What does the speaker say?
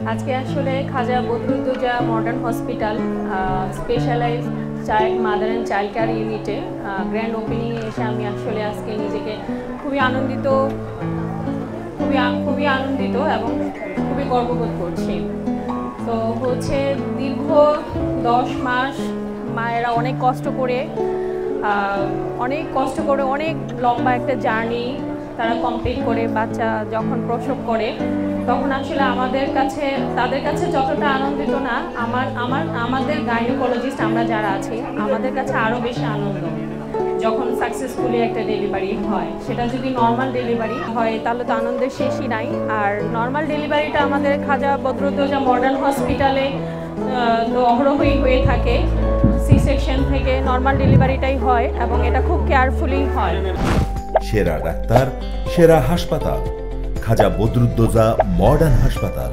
আজকে আসলে Khaja Badruddoza modern hospital specialised child mother and child care ইউনিটে গ্র্যান্ড ওপেনিংয়ে এসে আমি আসলে আজকে নিজেকে খুবই আনন্দিত এবং খুবই গর্ববোধ করছি। তো হচ্ছে দীর্ঘ 10 মাস মায়েরা অনেক কষ্ট করে অনেক লম্বা একটা জার্নি তারা কমপ্লিট করে বাচ্চা যখন প্রসব করে তখন আসলে তাদের কাছে যতটা আনন্দিত না আমাদের গাইনোকোলজিস্ট আমরা যারা আছি আমাদের কাছে আরও বেশি আনন্দ যখন সাকসেসফুলি একটা ডেলিভারি হয়। সেটা যদি নর্মাল ডেলিভারি হয় তাহলে তো আনন্দের শেষই নাই। আর নর্মাল ডেলিভারিটা আমাদের খাজা বদরুদ্দোজা মডার্ন হসপিটালে তো অহরহই হয়ে থাকে। সি সেকশন থেকে নর্মাল ডেলিভারিটাই হয় এবং এটা খুব কেয়ারফুলি হয়। সেরা ডাক্তার, সেরা হাসপাতাল, খাজা বদরুদ্দোজা মডার্ন হাসপাতাল।